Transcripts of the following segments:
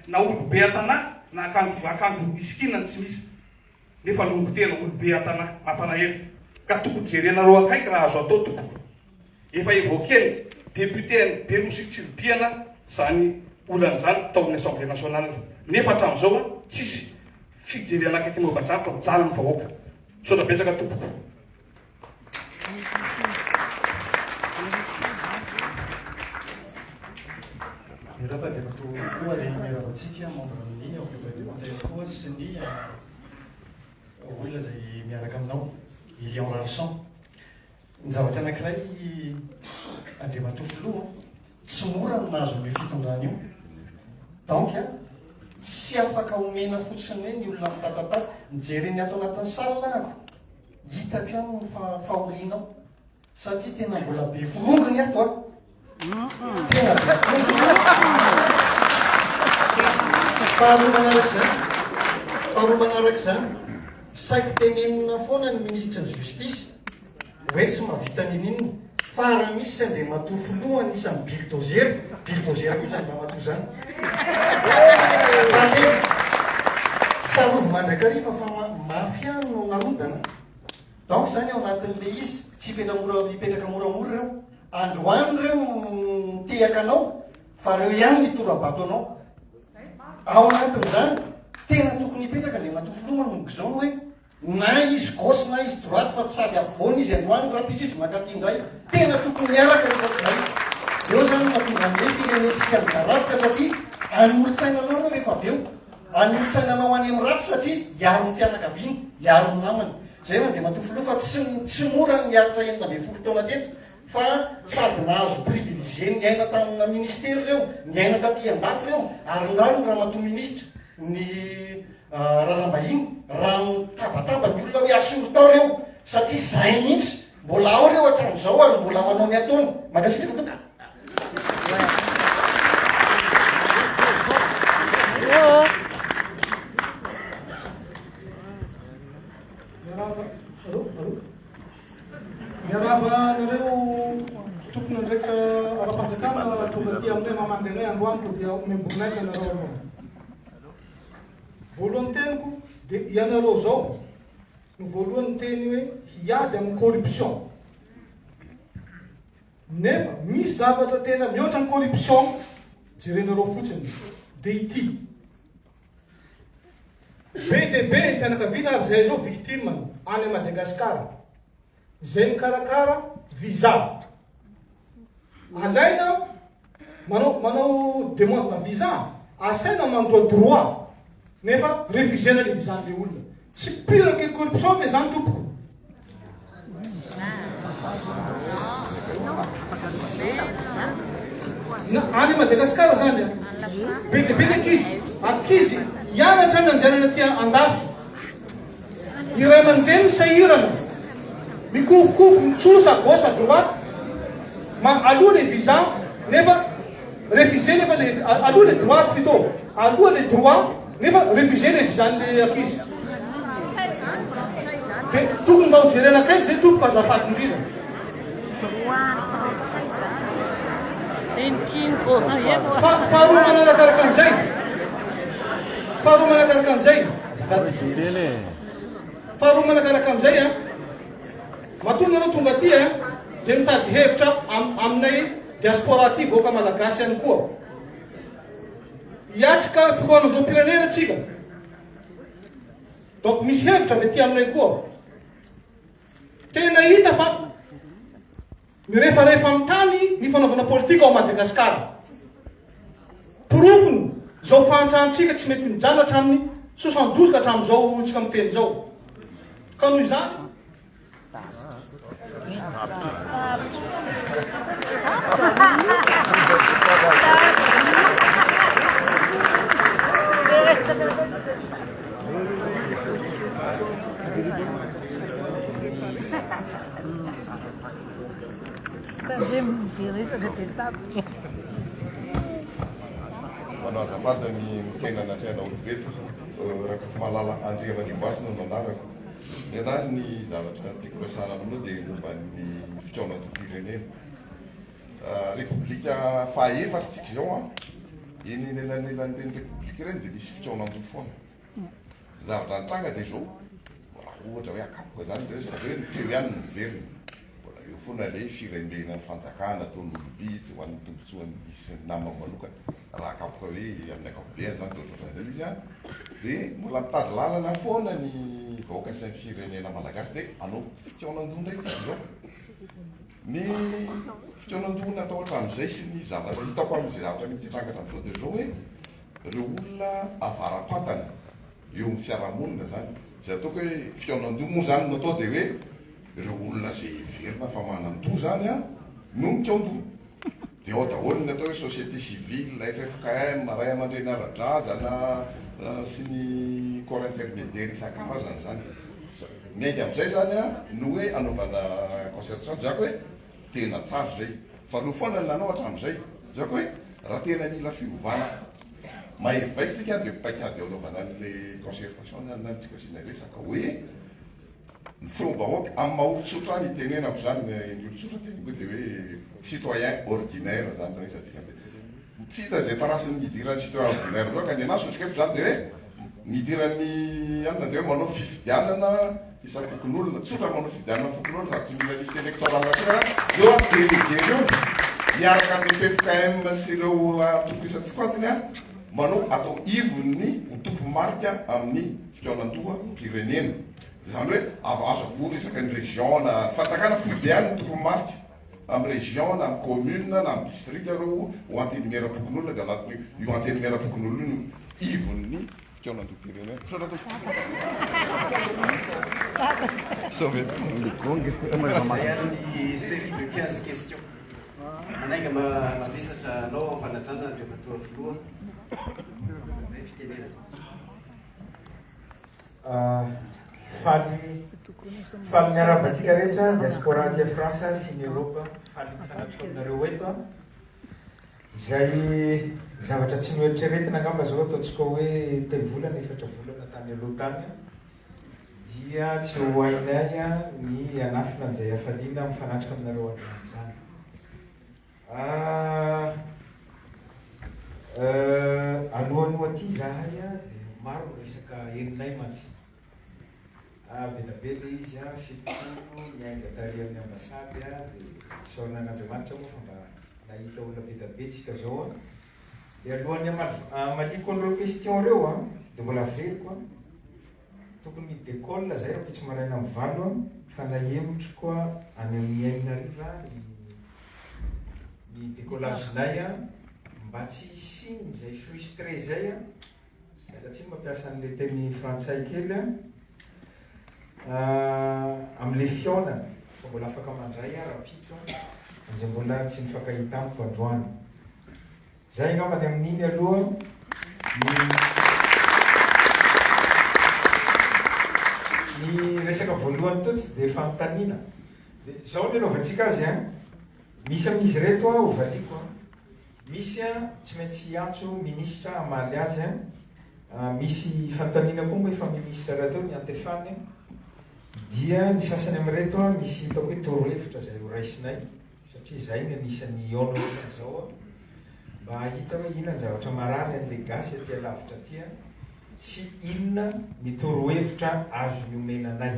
na olobe atana na akanjo isikina tsy misy nefa lombo tena olobe atana mampalahelo ka tokony jerenareo akaiky raha azo atao tompoko efa evokeny député Berosy-Tsiripiana zany olana zany taon'ny Assemblée nationale nefa hatramin'izao tsisy fijerena akaiky mombazany fa mijaly ny vahoaka sotra betsaka tompoko. Mirapa dia betul keluar dari merah putih mau berani, oke bagi pantai keluar sendiri ya. Wila dari merah kamnau, ilion rarson. Zawat anak lagi ada batu flu, semua nazo mifitondranio. Donc ya, siapa kau mena futsunen yulang tatatat, jerin atau natan salah aku. Jita pian faulino, saat itu nak bola befu, mungkin ya tuh. Faharoa manaraka zany saika tenenina foana ny ministre ny justice hoe tsy mahavita nin'inona fa raha misy sy andeha matofo lohany isan'ny bulldozer ko zany mba matoa zany fa sarovy mandrakarifa fa mafia no narodana donc zany ao anatin'le izy tsy hipetraka moramora reo androany reo tehaka anao fa reo ihany nitorabato anao ao anatin'izany tena tokony hipetraka le matofiloma nomboka zao hoe na izy gauche na izy droite fa tsy sady ampovoany izy androany raha mpitritry makaty indray tena tokony miaraka rehefa zay eo zany mahatonga an'le firenentsika midarabika satria an'olotsainanao na rehefa avy eo an'olotsainanao any amin'ny ratsy satria hiaro ny fianakaviany hiaro ny namany zay hoe andre matofilo fa tsy mora niaritra enina amby folo taona teto fa sady nahazo privilégié ny aina tamina ministère reo ny aina taty andafy reo ary naro ny raha matoa ministre ny raharambahiny raha mitabataba ny olona hoe asoro tao reo satria zay mihitsy mbola ao reo hatramin'izao ary mbola manao ny ataony makasitraka toka miaraba nareo tokony ndraika ara-panjakana tonga ty aminay mamanganay androaniko dia membonaiky anareo anao voalohany teniko dia ianareo zao no voalohany teny hoe hiady amin'ny corruption nefa misy zavatra tena mihoatra ny corruption jerenareo fotsiny dia ity be dia be ny fianakaviana ary zay zao victime any Madagasikara zay mikarakara visa alaina manao demande na visa asaina mandoa droit nefa refusena le visa le olona tsy pire ke corruption ve zany tompoko any Madagasikara zany be dia be ankizy hianatra ny andehanana ty andafy iray aman-dreny sahirana mikofokofo mitsosa gauche à droite aloha le visa nefa refusé nefa aloha le droit plutôt aloha le droit nefa refusé le visa le ankizy dia tokony mba hojerena akaiky zay tompoko azafady indrindra faharoa manarakaraka an'izay faharoa manakaraka an'izay a matoa nareo tonga aty dia mitady hevitra aminay diaspora aty voaka malagasy ihany koa hiatrika fikohanam-pirenena atsika donc misy hevitra mety aminay koa tena hita fa mirefarefa amin'ny tany ny fanaovana politika ao Madagasikara porofony zao fahantrahantsika tsy mety mijala hatramin'ny 72 ka hatramin'izao tsika miteny zao ka noho izany manao azafady ny tenana traina olobeto raha malala André Mandrivasina no anarako ianary ny zavatra tiako resana aminao dia momba ny fitiavanam-pirenena république fahaefatra tsika zao eny elanelan'ireny république ireny dia misy fitaonam-do foana zavatra nitranga dia zao raha ohatra hoe akapoka zany resaka hoe teo ihany ny veriny mbola eo foana le firenena ny fanjakana ataon'olobitsy ho an'ny tombotsoany isy namana manokana raha akapoka hoe amin'ny akapobeany zany toatrotran'zay izy a dia mbola mitady lalana foana ny vahoaka sy ny firenena malagasy dia anao fitaonan-do ndray tsy zao ny fitaonan-do natao hatramin'izay sy ny zavatra hitako amin'izay zavatra mitytrangatra amin'izao dia zao hoe reo olona avaram-patana eo amin'ny fiarahamonina zany zay ataoko hoe fitaonan-do moa zany natao dia hoe reo olona zay verina fa manan-do zany a no mitaon-do dia ao daholo ny atao hoe société civile FFKM ray aman-dreny ara-drazana sy ny corps intermédiaire isan-karazany zany miainga amin'izay zany a no hoe anaovana concertation zako hoe tena tsara zay fa no foana ny nanao hatramin'izay zako hoe raha tena mila fiovana mahery sika dia paikady eo anaovana an'le concertation nantika sy naresaka hoe ny fombahoaka amin'ny maholotsotra ny tenenako zany ny olotsotra teniko dia hoe citoyen ordinaire zany resatika tsy hita zay tarasiny nidirany citoyen ordinaire zao ka ny anazy otrikefo zany dia hoe nidiran'ny anina dia hoe manao fifidianana isafokon'olona tsotra manao fifidianana fokon'olona fa tsy mila liste électorale tsika eo a délégué reo miaraka amin'ny FFKM sy ireo toko isa-tsikotiny a manao atao ivony ho tompo marika amin'ny fitaonan-doha pirenena zany hoe azo avory isaka ny région na fanjakana foibe any ny tompo marika amin'ny région na amin'ny commune na amin'ny district reo ho antenimera-pokon'olona dia anaty io antenimera-pokon'olona io ivony fitaonan-doha pirenena Zay ny série de 15 questions. Manainga mavesatra anao ampanajana andriamatoa filoha. Faly miarabantsika rehetra diaspora aty France sy ny Europe faly mifanatitra aminareo eto izay zavatra tsy noeritreretina angamba zao ataontsika hoe telo volana efatra volana tany aloha tany dia tsy ho hainay ny anafina an'izay hafaliana mifanatrika aminareo androany zany alohan'ho aty zahay dia maro resaka herinay mantsy be da be le izy fitokono miainga tary amin'ny ambasady dia saonan'Andriamanitra moa fa mba nahita olona be da be tsika zao dia alohan'ny maliko an'ireo question reo dia mbola veriko tokony décolle zay raha pitsy maraina amin'ny valo fa nahemotro koa any amin'ny Ainariva ny décollagenay mba tsy isiny zay frustré zay da tsy mampiasa an'le teny frantsay kely amin'le fionana fa mbola afaka mandray raha-pito anzay mbola tsy mifankahita amiko androany zay angambany amin'iny aloha ny resaka voalohany to tsy dia fanontaniana dia zao ny anaovantsika azy misy amin'izy reto ho valiko misy tsy maintsy antso ministra amaly azy misy fanontaniana koa moa efa ministra raha teo ny antefany dia ny sasany amin'reto misy hitako hoe torohevitra zay ho raisinay satria zay ny anisan'ny onona zao mba hahita hoe inona ny zavatra marary an'le gasy aty alavitra aty sy inona ny torohevitra azo ny omenanay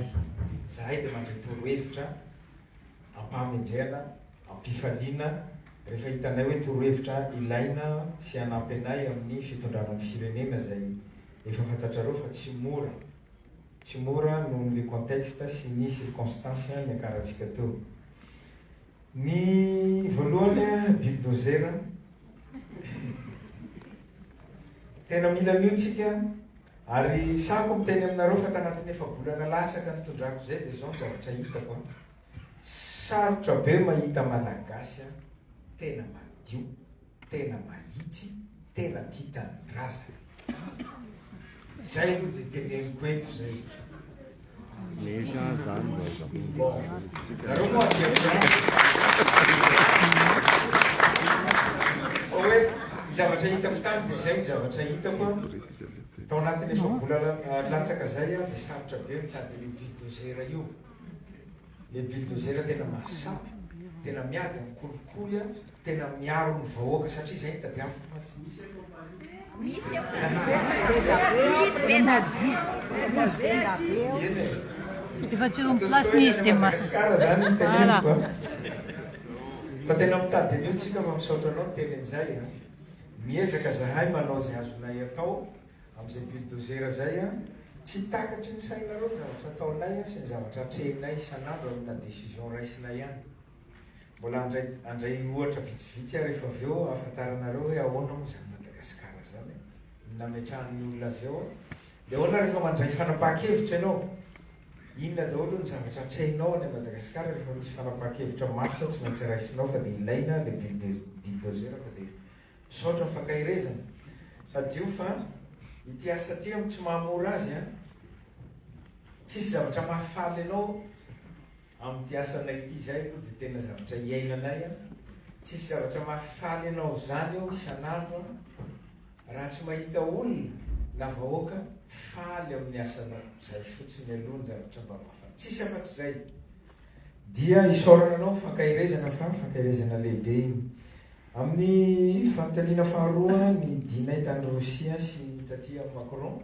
zahay dia mandray torohevitra ampamendrena ampifaliana rehefa hitanay hoe torohevitra ilaina sy hanampy anay amin'ny fitondrana ny firenena zay efa fantatrareo fa tsy mora noho le contexte sy ny circonstance niakarantsika teo ny voalohany bulldozer tena mila miotsika ary sako miteny aminareo fa tanatin'ny efa bolana latsaka nitondrako zay dia zao ny zavatra hitako sarotra be mahita malagasy tena madio tena mahitsy tena tia tanindrazana zay aloha dia teneniko eto zay nareo moa fa hoe zavatra hita mitany dia zay zavatra hitako tao anatin'ny efa bolana latsaka zay dia sarotra be mitady le bulldozer io le bulldozer tena mahasapy tena miady mikolikoly tena miaro ny vahoaka satria zay tadiavo fatsy efa tsy place nisy dia Madagasikara zany ny teneniko fa tena mitady an'io tsika fa misaotra anao ny telen'izay miezaka zahay manao zay azonay atao amin'izay bulldozer zay tsy takatry ny sainareo ny zavatra ataonay sy ny zavatra atrehinay isan'andro amina décision raisinay ihany mbola andray ohatra vitsivitsy rehefa avy eo afantaranareo hoe ahoana moa zany Madagasikara zany nametrahan'ny olona azy eo dia ahoana rehefa mandray fanapahan-kevitra ianao inona daholo ny zavatra atrehinao any Madagasikara rehefa misy fanapahan-kevitra mafy fa tsy maintsy raisinao fa dia ilaina le bulldozer fa dia misaotra mifankahirezana fadio fa ity asa ty tsy mahamora azy tsisy zavatra mahafaly anao amin'ity asanay ity zay aloha dia tena zavatra iainanay tsisy zavatra mahafaly anao zany eo isan'andro raha tsy mahita olona na vahoaka faly amin'ny asanao zay fotsiny aloha ny zavatra mba mahafaly tsisy afa-tsy zay dia isorana anao fankahirezana fa fankahirezana lehibe iny amin'ny fanontaniana faharoa ny dinay tany Rosia sy tatia Macron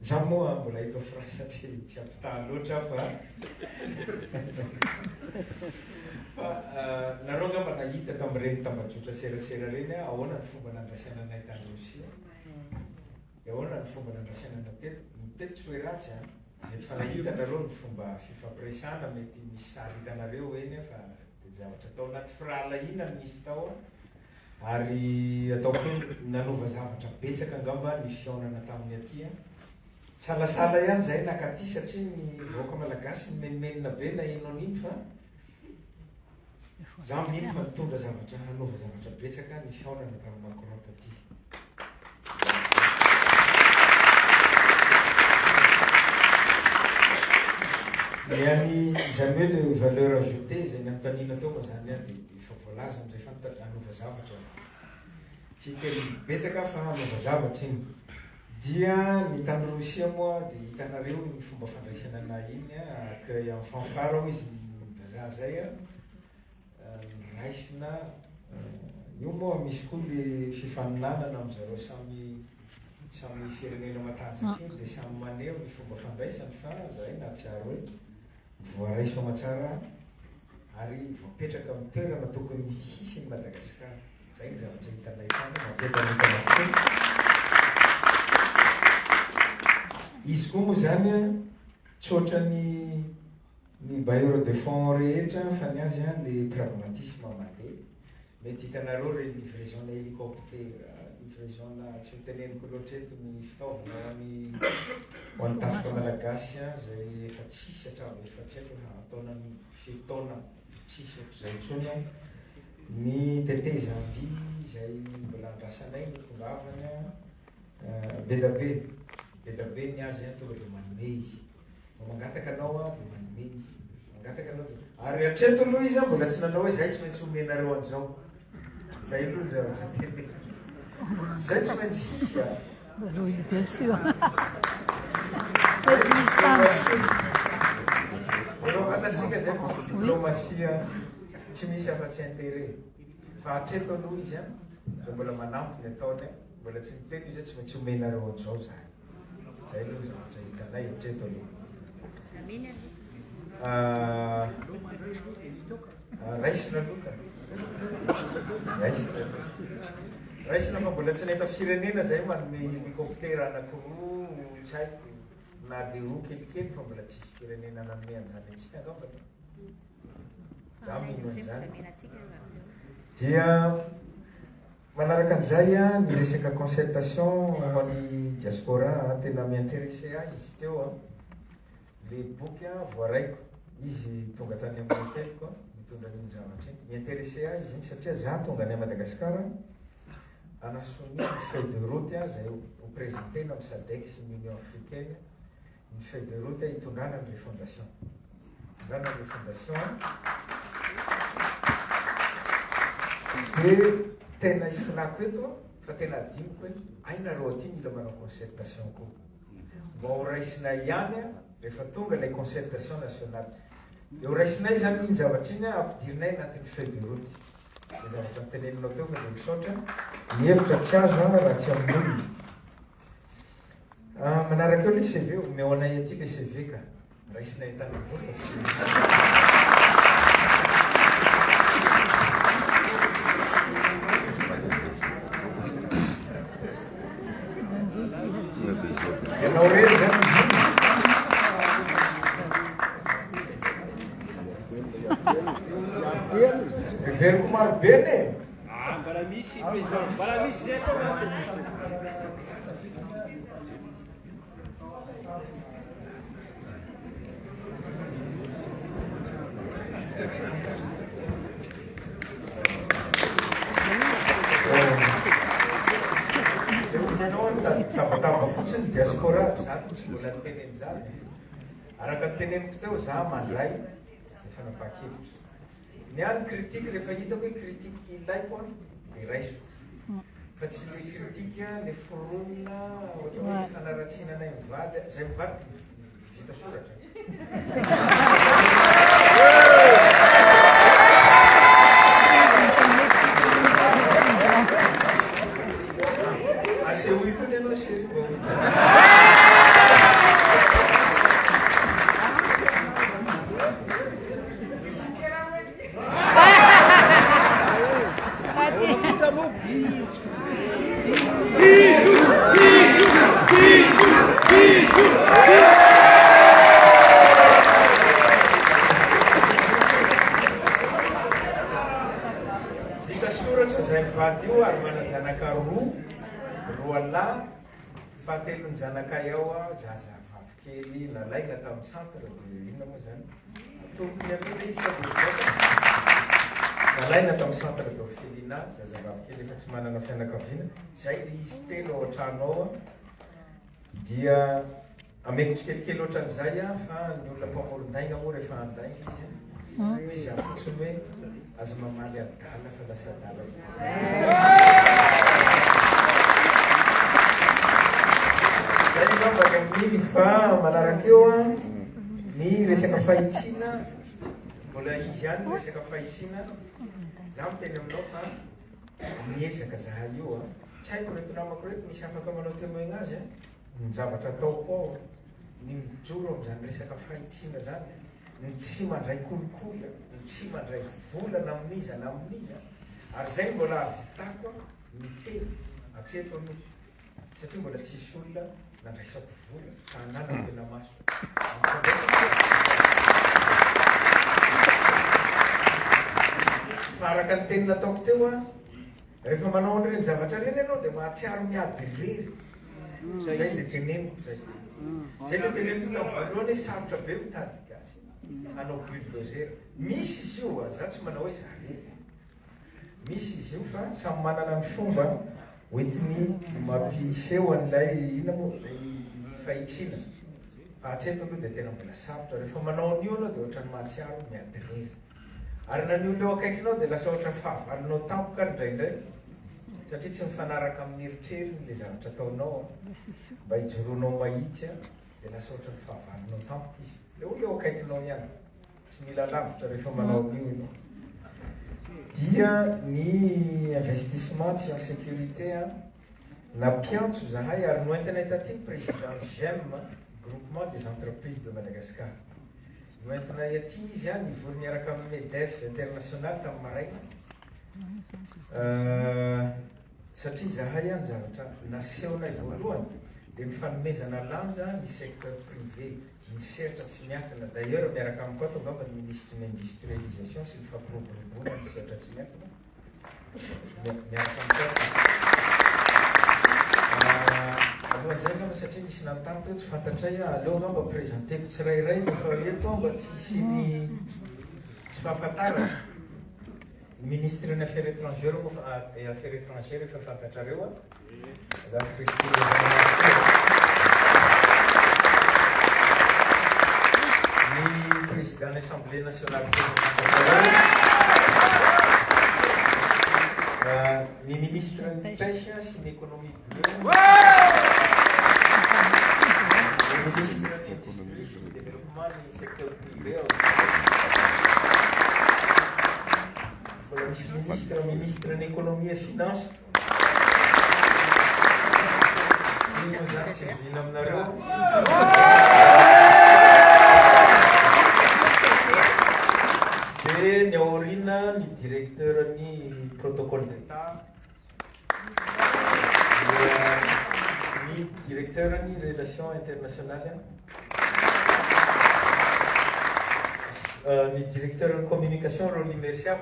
zaho moa mbola hita frasa tsy ampitaha loatra fa nareo angamba nahita tamin'ireny tambajotra serasera reny ahoana ny fomba nandraisana anay tany Rosia dia ahoana ny fomba nandraisana mitety tsy hoe ratsy mety fa nahita nareo ny fomba fifampiresana mety misy sary hitanareo eny fa dia zavatra tao anaty firahalahiana ny misy tao ary ataoko nanova zavatra betsaka angamba ny fiaonana tamin'ny aty salasala ihany zay nakaty satria ny vahoaka malagasy ny menimenina be na enao n'iny fa za mininy fa mitondra zavatra hanova zavatra betsaka ny fiaonana tamin'ny Macron taty any zany hoe le valeur ajoutée zay nanotaniana tao moa zany dia efa voalaza am'izay hanova zavatra tsy tely betsaka fa hanova zavatra iny dia ny tany Rosia moa dia hitanareo ny fomba fandraisana anay iny accueil en fanfare ao izy vazaha zay raisina io moa misy koa le fifaninanana am'zareo samy firenena matanjaka iny dia samy maneho ny fomba fandraisany fa zay na tsiaro hoe voaraiso amatsara ary voapetraka amin'ny toerana tokony hisy ny Madagasikara zay ny zavatra hitanay tany mampetana fo izy koa moa zany tsotra ny bailleur de fonds rehetra fa ny azy le pragmatisme mandeha mety hitanareo re livraison na hélicoptère livraison na tsy miteneniko loatra eto ny fitaovana ho an'ny tafika malagasy zay efa tsisy hatravo efa tsy haiko ataona fitaona tsisy ohatr'izay intsony ny teteza amby zay mbola andrasanay ny tongavany bedabe ny azy tonga dia manome izy mangataka anao dia manome izy mangataka anao ary atreto aloha izy mbola tsy nanao hoe zay tsy maintsy omenareo an'izao zay aloha ny zavatra teny zay tsy maintsy hisy Oui, bien sûr. Faites distance. Fantatsika zay diplomasia tsy misy afa-tsy intérêt fa atreto aloha izy zay mbola manampy ny ataony mbola tsy miteny izy tsy maintsy omenareo an'izao zay zay aloha zavatra hitanay atreto aloha raisina loka raisina fa mbola tsy nahita firenena zay manome hélicoptère anakiroa tsy haiko na dia roa kelikely fa mbola tsisy firenena nanome an'izany antsika angamba za mino an'izany dia manaraka an'izay ny resaka concertation ho an'ny diaspora tena miintéressé izy teo le boky voaraiko izy tonga tany amin'ny keliko mitondra n'iny zavatra iny miintéressé izy iny satria za tonga any Madagasikara anasony ny feuille de route zay hoprésentena amin'ny SADC sy l'Union africaine ny feuille de route hitondrana am'le fondation hitondrana am'le fondation dia tena ifinako eto fa tena adiniko hoe ainareo aty mila manao concertation koa mba ho raisina ihany rehefa tonga ilay concertation nationale dia ho raisinay zany iny zavatra iny ampidirinay anatin'ny feuille de route. Dia zavatra miteneninao teo fa dia misaotra ny hevitra tsy azo raha tsy amin'olona. Manaraka eo le CV omeo anay aty le CV ka raisinay tany amin'izao fa tsy ianao rery zany izy iny veriko maro be ne mbola misy président mbola misy zay tabataba fotsiny diaspora zany tsy mbola niteneny zany araka niteneniko teo za mandray zay fanapakevitra ny any critique rehefa hitako hoe critique ilaiko dia raisiko fa tsy le critique le foronina ohatra hoe fanaratsiananay mivaly zay mivaly vita soratra asehoy koa ny anao sery mba hita vita soratra zay mivaty io ary mananjanaka roa lahy fahatelony zanakay ao zaza vavikely nalaina tamin'ny centre dia inona moa zany tompony aloha izy sady nalaina tamin'ny centre d'orphelinat zaza vavikely efa tsy manana fianakaviana zay le izy telo ao an-trano ao dia ameko tsikelikely ohatran'izay fa ny olona mpamoron-daina moa rehefa andaina izy izy afotsiny hoe azo mamaly adala fa lasa adala zay ngamba ny amin'iny fa manaraka eo ny resaka fahitsina mbola izy ihany ny resaka fahitsina za miteny aminao fa miezaka zaha io tsy haiko reto namako reto misy afaka manao témoin azy ny zavatra ataoko ao ny mijoro amin'izany resaka fahitsina zany ny tsy mandray kolikola ny tsy mandray volana aminiza na aminiza ary zay mbola avitako miteny atreto aloha satria mbola tsisy olona nandraisako vola tanàna tena maso fa araka ny teny nataoko teo rehefa manao an'ireny zavatra reny ianao dia mahatsiaro miady rery zay dia teneniko zay le teneniko tamin'ny voalohany hoe sarotra be mitady gasy anao bulldozer misy izy io za tsy manao hoe zare misy izy io fa samy manana ny fomba hoentiny mampiseho an'ilay ina moa lay fahitsina fa hatreto aloha dia tena mbola sarotra rehefa manao an'io anao dia ohatrany mahatsiaro miady rery ary na ny olona eo akaikinao dia lasa ohatra ny fahavalinao tampoka ary indraindray satria tsy mifanaraka amin'ny eritrery le zavatra ataonao mba hijoroanao mahitsy dia lasa ohatra ny fahavalinao tampoka izy le olona eo akaikinao ihany tsy mila lavitra rehefa manao an'io ianao dia ny investissement tsy en sécurité nampiantso zahay ary noentinay taty président GEM groupement des entreprises de Madagascar noentinay aty izy nivory miaraka amin'ny MEDEF international tamin'ny maraina satria zahay ihany zavatra nasehonay voalohany dia mifanomezana lanja ny secteur privé miseritra tsy miankina d'ailleurs miaraka amin'ny koa tongamba ny ministre ny industrialisation sy ny fampiroboroboana ny seritra tsy miankina miaraka alohan'izay ngamba satria nisy nantany teo tsy fantatray aleo ngamba présenteko tsirairay nefa eto mba tsy isiny tsy fahafantarana ministre ny affaires étrangères et affaires étrangères efa fantatrareo la Christine ny président l'Assemblée nationale ny ministre ny pêche sy ny économie bleue ministre industrie sy ny développement ny secteur privé mbola misy ministre ny économie et finance izy moa zany tsy zoina aminareo dia ny aorina ny directeur ny protocole d'état ny directeur ny relation internationale ny directeur ny communication Roli Mercia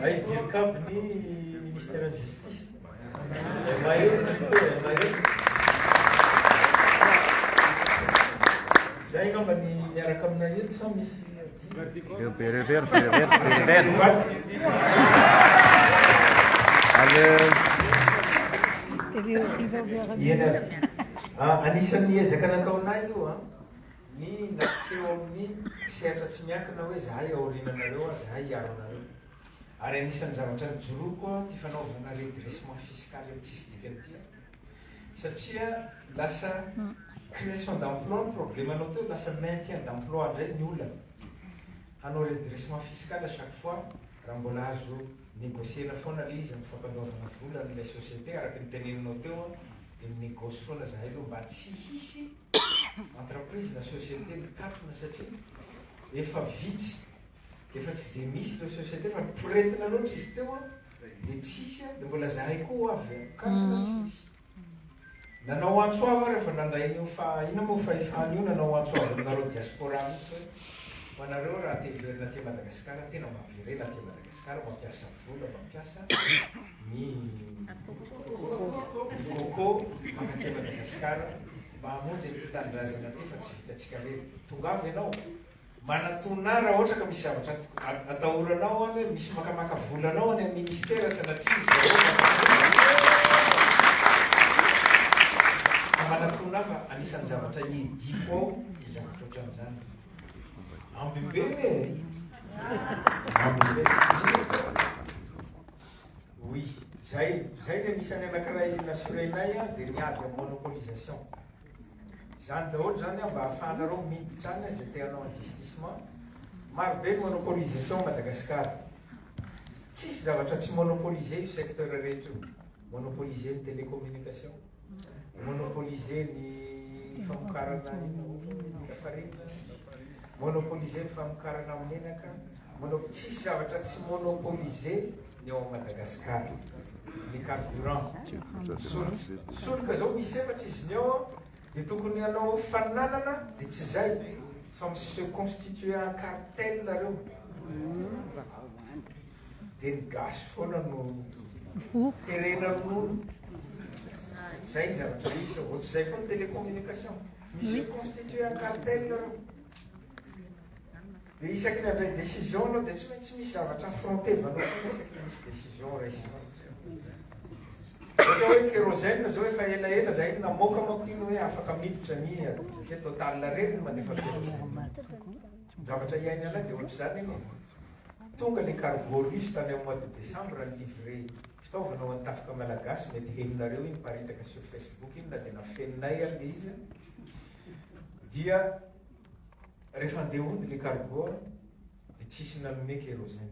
ay dircab ny ministère de justice zay ngamba ny miaraka aminay eto sa misy anisan'ny ezaka nataonay io ny naseho amin'ny sehatra tsy miankina hoe zahay aorinanareo zahay hiaro anareo ary anisan'ny zavatra nijoroako ty fanaovana redressement fiscal tsisy dikany ty satria lasa création d'emploi problème anao teo lasa maintien d'emploi ndray ny olona hanao redressement fiscal chaque fois raha mbola azo négociena foana le izy mifampandaovana vola n'ilay société araky niteneninao teo dia minégoce foana zahay aloha mba tsy hisy entreprise na société mikatona satria efa vitsy efa tsy dia misy le société fa mpiretina loatra izy teo dia tsisy dia mbola zahay koa avy katona tsy misy nanao antsoava rehefa nandain'io fa ina moa fahefany io nanao antsoava aminareo diaspora mihitsy hoe manareo raha teverina ty Madagasikara tena mahaverena ty Madagasikara mampiasa vola mampiasa ny coco makaty Madagasikara mba hamonjy ty tanindrazana ty fa tsy vitatsika re tonga avy ianao manatona raha ohatra ka misy zavatra atahoranao any hoe misy makamaka volanao any amin'ny ministère sanatria izy manatona fa anisan'ny zavatra ediko ao izy zavatra ohatran'izany ambibeny oui zay le misy any anankiray nasorenay dia niady amin'ny monopolisation zany daholo zany mba ahafahanareo miditra any zay teanao investissement marobe ny monopolisation Madagasikara tsisy zavatra tsy monopoliser io secteur rehetra io monopoliser ny télécommunication monopoliser ny famokarana lafarina monopoliser ny famokarana menaka tsisy zavatra tsy monopoliser ny ao Madagasikara ny carburant solika zao misy efatra izy ny ao dia tokony anao fananana dia tsy zay fa se constituer un cartel nareo dia ny gasy foana no terena ronono zay ny zavatra misy ohatsy zay koa ny télécommunication misy constituer un cartel nareo dia isaky ny andray décision anao dia tsy maintsy misy zavatra affrontevanao foana isaky misy décision raisinao ohatra hoe kérosène zao efa elaela zay namoaka manko iny hoe afaka miditra ny satria total reny no mandefa kérosène zavatra iainana dia ohatra zany iny tonga le cargo russe tany amin'ny mois de décembre ny livré fitaovana ho antafika malagasy mety heninareo iny paritaka sur Facebook iny na dia nafeninay ale izy dia rehefa andeha hody le cargo dia tsisy nanome kérosène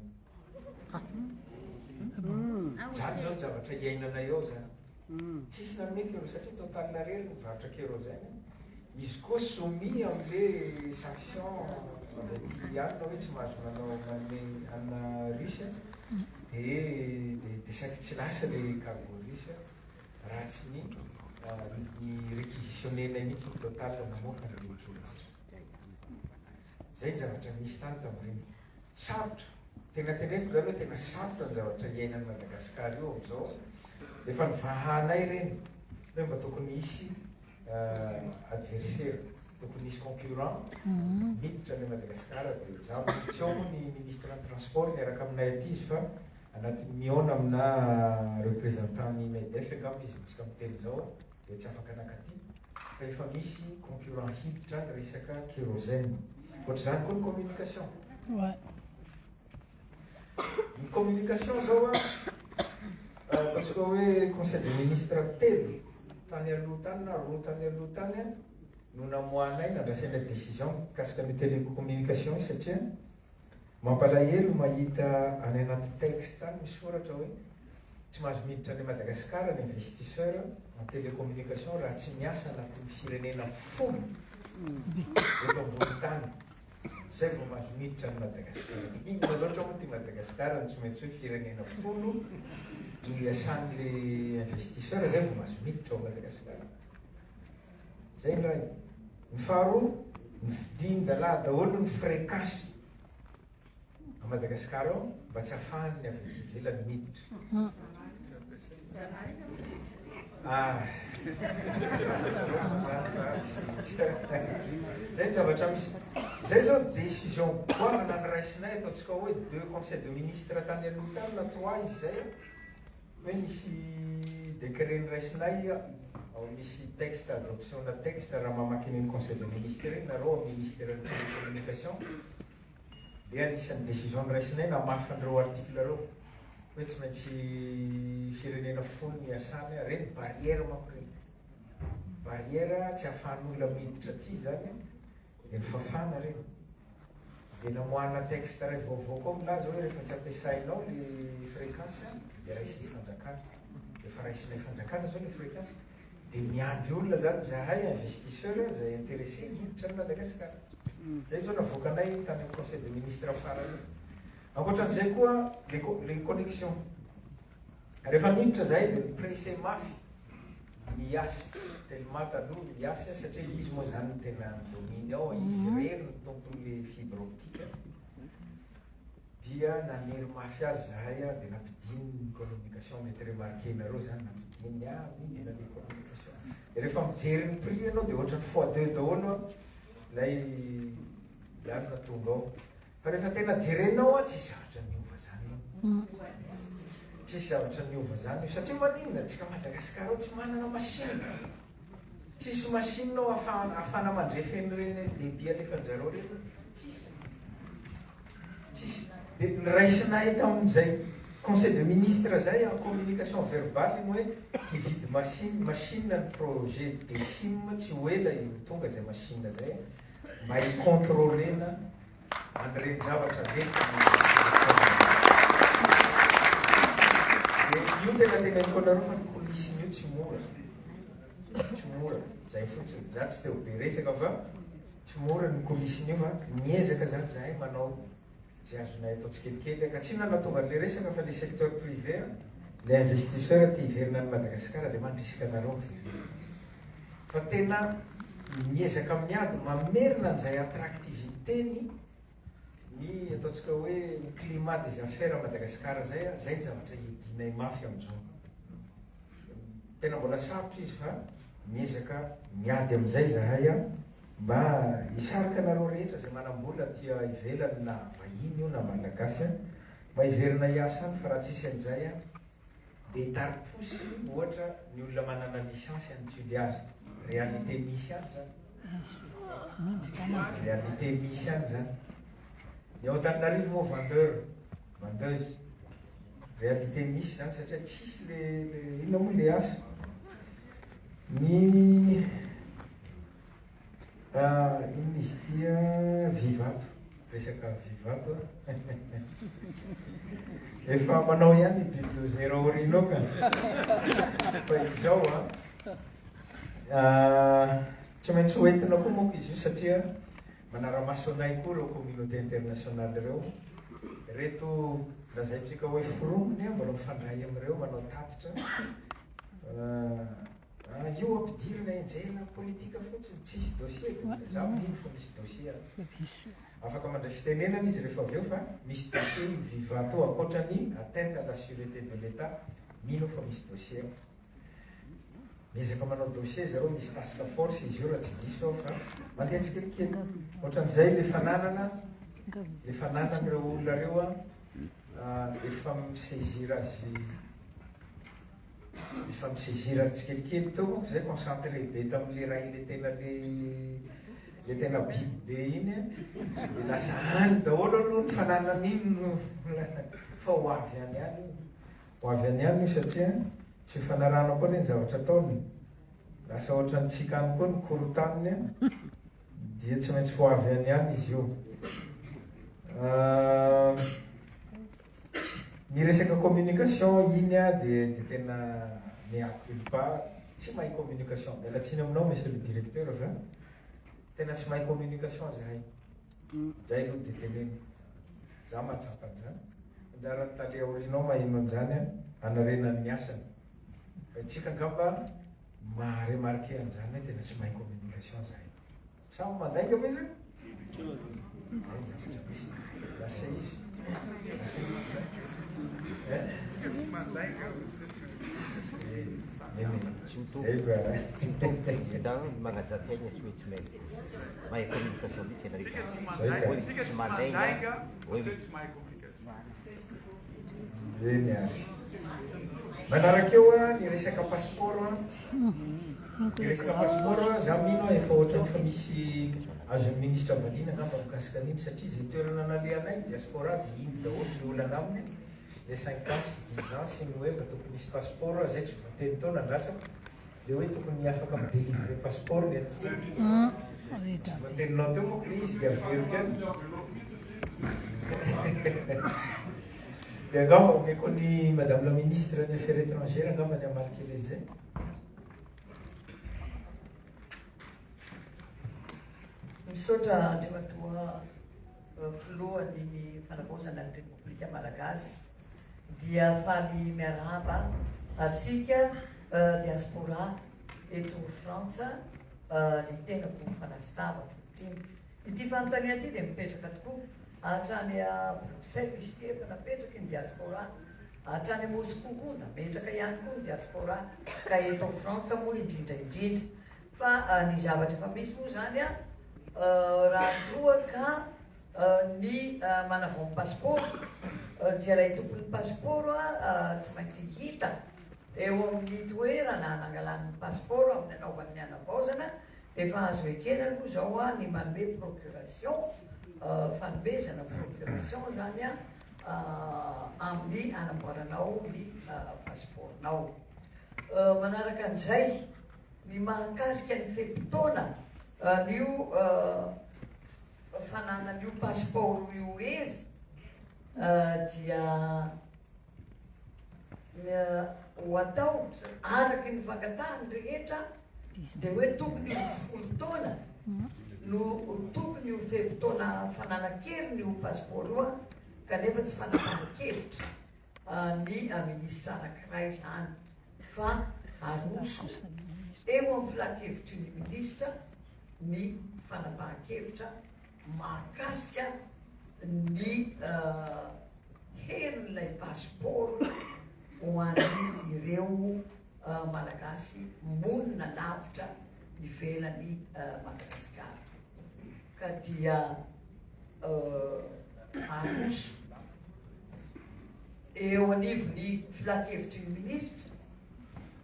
zany zao ny zavatra iainanay ao zany tsisy nanome kérosène satria total reny mivarotra kérosène izy koa soumis am'le sanction avy iany hoe tsy mahazo manao manome ana russe dia saky tsy lasa le cargo russe raha tsy ny réquisitionnenay mihitsy ny total namoaka le kérosène zay ny zavatra misy tany tamin'ireny sarotra tena teneniko zany hoe tena sarotra ny zavatra iainany Madagasikara io am'izao efa nivahanay reny hoe mba tokony hisy adversaire tokony hisy concurrent miditra ny Madagasikara dia za tsy ao moa ny ministre ny transport niaraka aminay aty izy fa anatin'ny miona amina représentant ny MEDEF angamba izy mitsika miteny zao dia tsy afaka anakaty fa efa misy concurrent hiditra ny resaka kérosène ohatra zany koa ny communication Ny communication zao ataontsika hoe conseil de ministre telo tany aloha tany na roa tany aloha tany no namoanay nandrasaina décision mikasika ny télécommunication satria mampalahelo mahita any anaty texte tany misoratra hoe tsy mahazo miditra any Madagasikara ny investisseur en télécommunication raha tsy miasa anatin'ny firenena folo eto ambony tany. Zay vao mahazo miditra ny Madagasikara. Inona loatra moa ty Madagasikara tsy maintsy hoe firenena folo no iasan'le investisseur zay vao mahazo miditra ao Madagasikara. Zay ny ray. Ny faharoa, ny fidin-dalahy daholo ny fréquence a Madagasikara ao mba tsy ahafahany avy aty ivelany miditra. Zay zavatra misy. Zay zao décision goavana nyraisinay ataontsika hoe 2 conseil de ministre tany aloha tany na 3 izy zay hoe misy décret nyraisinay ao misy texte adoption na texte raha mamakiny ny conseil de ministre iny nareo ao ministère de communication dia anisan'ny décision nyraisinay namafy an'ireo article reo hoe tsy maintsy firenena folo ny asany reny barrière manko reny barrière tsy ahafahan'olona miditra aty zany dia nifafana reny dia namoana texte ray vaovao koa milaza hoe rehefa tsy ampiasainao le fréquence dia raisiny fanjakana efa raisinay fanjakana zao le fréquence dia miandry olona zany zahay investisseur zay intéressé hiditra ny Madagasikara. Zay zao navoakanay tany amin'ny conseil de ministre farany. Ankoatran'izay koa les connexions. Rehefa miditra zahay dia pressé mafy miasy tellement taloha miasy satria izy moa zany tena domine ao izy rery ny tompon'le fibre optique dia nanery mafy azy zahay dia nampidiny ny communication mety remarqué nareo zany nampidiny mihina le communication. Rehefa mijery ny prix ianao dia ohatrany x2 daholo lay lanina tonga ao. Fa rehefa tena jerenao tsisy zavatra miova zany. Tsisy zavatra miova zany satria maninona tsika Madagasikara tsy manana machine. Tsisy machine ao afana mandrefeny reny débit alefanjareo reny. Tsisy. Dia nyraisinay tamin'izay conseil de ministre zay en communication verbale hoe hividy machine ny projet DSIM tsy ho ela tonga zay machine zay mba hicontrôlena an'ireny zavatra io tena teneniko anareo fa ny colisiny io tsy mora zay fotsiny za tsy te ho be resaka fa tsy mora ny colisiny io fa miezaka zany zahay manao zay azonay atao tsikelikely ka tsy nanatonga an'le resaka fa le secteur privé le investisseur ty hiverina ny Madagasikara dia mandrisika anareo miverina fa tena miezaka miady mamerina an'izay attractivité ny ataontsika hoe climat des affaires à Madagasikara zay ny zavatra edinay mafy amin'izao. Tena mbola sarotra izy fa miezaka miady amin'izay zahay mba hisarika anareo rehetra zay manam-bola tia ivelany na vahiny io na malagasy mba hiverina hiasa any fa raha tsisy an'izay dia tariposy ohatra ny olona manana licence any tuliage réalité misy any zany. Réalité misy any zany. Ny ao Antananarivo moa vendeuse réalité misy zany satria tsisy le inona moa le asa ny inona izy tia vivato resaka vivato efa manao ihany bulldozer orino ka fa izao tsy maintsy hoentina koa moa izy io satria manara-maso anay koa reo communauté internationale reo reto lazaintsika hoe foromony mbola mifandray am'ireo manao tatitra io ampidirina enjehina politika fotsiny tsisy dossier za mino fa misy dossier afaka mandray fitenenana izy rehefa avy eo fa misy dossier vivato ankoatrany atteinte à la sûreté de l'État mino fa misy dossier miezaka manao dossier zareo misy task force izy io raha tsy diso ao fa mandeha tsikelikely ohatran'izay le fananan'ireo olona reo efa misaisir azy tsikelikely teo zay concentré be tamin'le raha ile tena le tena biby be iny de lasa any daholo aloha ny fananan'iny no fa ho avy any any ho avy any any io satria tsy fanarana koa le ny zavatra ataony lasa ohatra ny tsika any koa ny korotaniny a dia tsy maintsy ho avy any any izy io ny resaka communication iny a de tena miaculpa tsy mahay communication mialatsiny aminao monsieur le directeur fa tena tsy mahay communication zahay zay aloha de teneny za matsapan'zany anjara ny tale aorinao maheno an'izany a anarenany ny asany fa tsika angamba maremarke an'izany hoe tena tsy mahay communication zahay samy mandainga fa izy zay zavatra tsy lasa izy magnajategna tsy maintsy maintsy mahay communication mihitsy ianareo tsy mandainga eny ary manaraka eo a ny resaka passeport a ny resaka passeport a za mino efa ohatra fa misy azon'ny ministre valina angamba mikasika an'iny satria zay toerana nalehanay diaspora de iny daholo ny olana aminy le 5 ans sy 10 ans sy ny hoe mba tokony misy passeport zay tsy voateny taona andrasako le hoe tokony afaka midélivrer passeport le aty tsy voateninao teo moko le izy de averiko any de angamba omeko ny madame la ministre ny affaires étrangères angamba ny amarika lezay misaotra andrimatoa filohan'ny fanavaozana ny repoblika malagasy dia faly miarahaba atsika diaspora eto frantsa ny tenako fanapitavako ity fanontania ty de mipetraka tokoa hatrany a Bruxelles izy ty efa napetraky ny diaspora hatrany a Moscou koa nametraka ihany koa ny diaspora ka eto frantsa moa indrindraindrindra fa ny zavatra efa misy moa zany a raha toa ka ny manavao passeport dia lay tokony passeport tsy maintsy hita eo amin'ny toerana nangalan'ny passeport amin'ny anaovan'ny anavaozana de efa azo ekena aloha zao a ny manome procuration fanomezana procuration zany a amin'ny anamboaranao ny passeportnao manaraka an'izay ny mahakasika ny fepitona nio fananan'io passeport io ezy dia ho atao araky ny fangatahany rehetra de hoe tokony ho folo taona no tokony ho fepitona fananakely ny passeport io a kanefa tsy fanapana-kevitra ny ministra anankiray zany fa aroso eo amin'ny filakevitry ny ministra ny fanapahan-kevitra mahakasika ny herin'ilay passeport ho an'ny ireo malagasy monina lavitra ivelany Madagasikara ka dia aroso eo anivony filakevitry ny ministra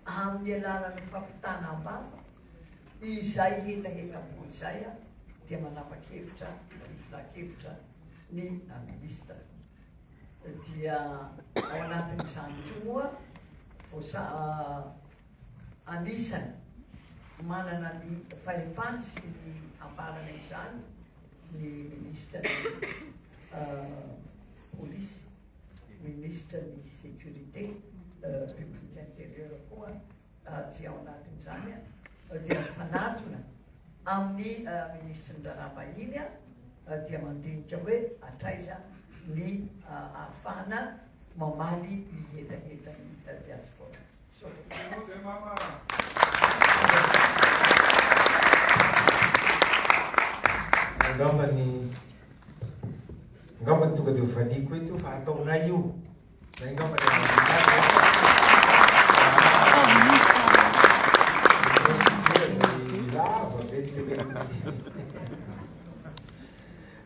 amin'ny alalan'ny fampitana ambava izay hetahetaboly zay a dia manapa-kevitra ny filakevitra ny ministra dia ao anatin'izany koa moa vosa anisany manana ny fahefany sy ny amparana izany ny ministra ny polisy ministra ny sécurité publique intérieure koa dia ao anatin'izany a dia fanatona amin'ny ministra ny raharahambahiny a dia mandinika hoe atraiza ny ahafana mamaly ny hetaheta ny diaspora angamba ny tonga de hovaliko eto fa ataonay io na angamba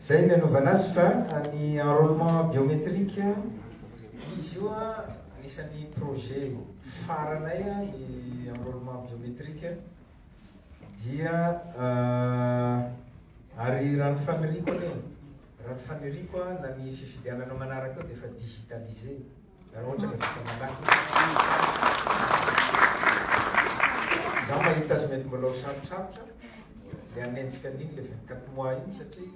zay ny anaovana azy fa ny enrôlement biométrique izy io a anisan'ny projet faranay a ny enrôlement biométrique dia Ary raha ny faniriko anie, raha ny faniriko na ny fifidianana manaraka eo dia efa digitalisé. Raha ohatra ka vita malaky. Zaho mahita azy mety mbola ho sarosarotra dia hanenjika an'iny le 24 mois iny satria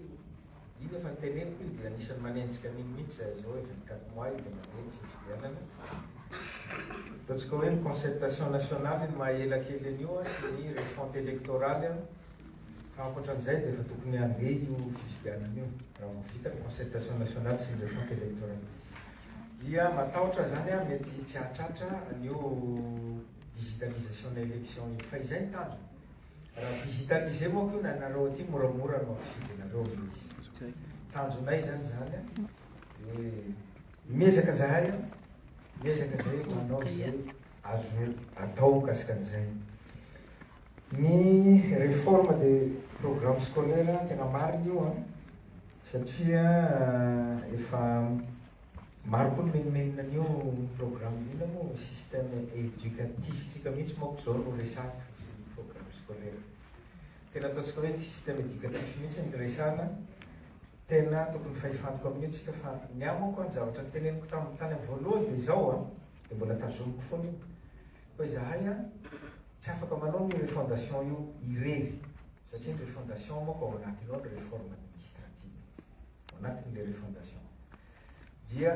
iny efa niteneniko iny dia anisan'ny manenjika an'iny mihitsy zahay zao hoe 24 mois iny dia mandeha ny fifidianana. Ataontsika hoe ny concertation nationale ny mahela kely an'io sy ny refonte électorale ankoatran'izay dia efa tokony handeha io fifidianana io raha vita ny concertation nationale sy ny refonte électorale. Dia matahotra zany a mety tsy hahatratra an'io digitalisation na élection io fa izay ny tanjona. Raha digitalisé moa ko io na nareo aty moramora no mampifidy nareo izy. Tanjonay zany zany a hoe miezaka zahay manao zay azo atao kasikan'izay. Ny réforme des programmes scolaires tena marina io a satria efa maro koa menimenina an'io programme ina moa système éducatif tsika mihitsy moako zao no resana tsy programme scolaire. Tena ataontsika hoe système éducatif mihitsy ny resana tena tokony fahifantoka amin'io tsika fa ny amako ny zavatra niteneniko tamin'ny tany amin'ny voalohany dia zao a dia mbola tazomiko foana io hoe zahay a tsy afaka manao ny refondation io irery satria ny refondation moako ao anatinao ny réforme administrative ao anatin'le refondation dia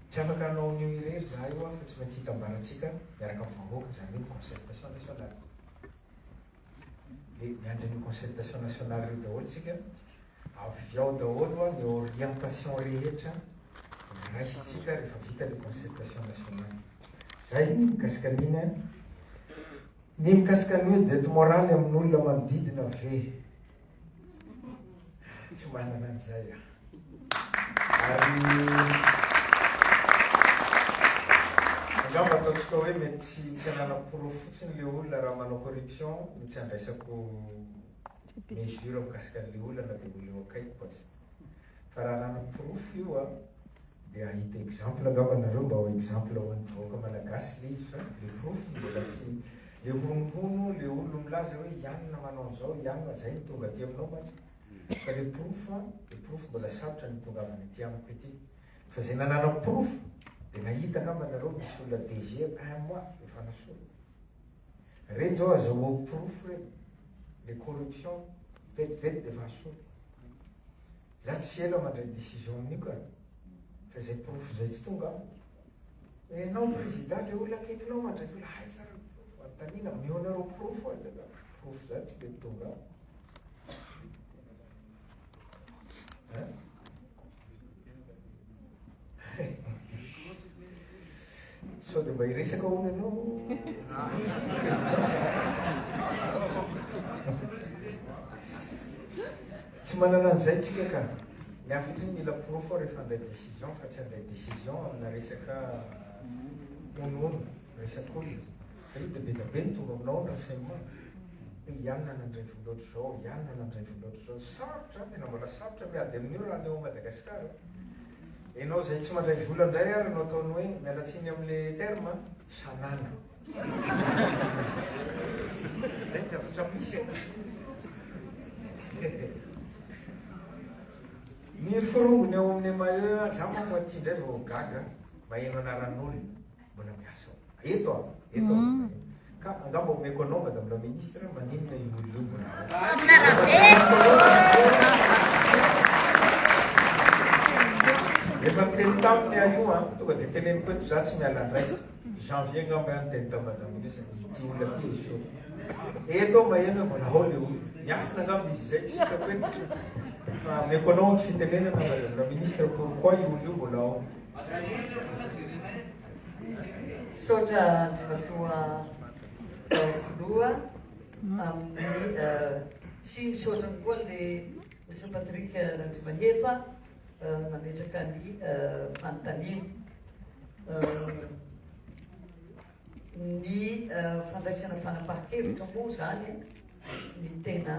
tsy afaka anao nio irery zahay io a fa tsy maintsy hitambarantsika miaraka amin'ny vahoaka zany hoe ny concertation nationale dia miandry ny concertation nationale io daholo tsika avy ao daholo a ny orientation rehetra raisitsika rehefa vita le concertation nationale. Zay mikasika an'iny a ny mikasika ny hoe dette morale amin'olona manodidina ve tsy manana an'izay a. Ary angamba ataontsika hoe mety tsy hananam-poro fotsiny le olona raha manao corruption no tsy andraisako mesure mikasika an'le olona na dia mbola eo akaiko azy. Fa raha nanam-porofo io a dia ahita exemple angamba nareo mba ho exemple ho an'ny vahoaka malagasy le izy fa le porofo mbola tsy le honohono le olo milaza hoe ianona manao an'izao ianona zay ny tonga aty aminao mantsy. Fa le porofo mbola sarotra ny tongavany aty amiko ity. Fa zay nanana porofo dia nahita angamba nareo misy olona DG un mois efa nasolo. Reny zao azahoako porofo reny le corruption vetivety dia efa asolo. Za tsy ela mandray décision amin'io ka fa zay porofo zay tsy tonga enao président le olona akaikinao mandray vola hay sara antanina meo anareo porofo azy porofo zany tsy mety tonga sao dia mba hiresaka hono ianao tsy manana an'izay tsika ka ny ahy fotsiny mila porofo rehefa andray décision fa tsy andray décision amina resaka onono resaka olona fa io dia be da be ny tonga aminao ny renseignement hoe ianona nandray voloatra zao ianona nandray voloatra zao sarotra tena mbola sarotra miady amin'io raha ny ao Madagasikara. Enao zay tsy mandray vola indray ary anao ataony hoe mialatsiny amin'le terme sanana zay ny zavatra misy ny forongony ao amin'ny maheo za manko aty indray vao gaga maheno anaran'olona mbola miasa eto ka angamba omeko anao madame la ministre maninona io mbola efa miteny taminy a io a tonga dia teneniko eto za tsy miala ndraiky janvier angamba any teny ta madame ministre ity olona ty iso eto maheno hoe mbola ao le olo miafina angamba izy zay tsy hitako eto meko anao ny fitenenana madame la ministre pourquoi io olo io mbola ao saotra andrimatoa voaloha amin'ny sy misaotra koa le monsieur Patrick Randrimahefa nametraka ny fanontaniana ny fandraisana fanapahan-kevitra moa zany ny tena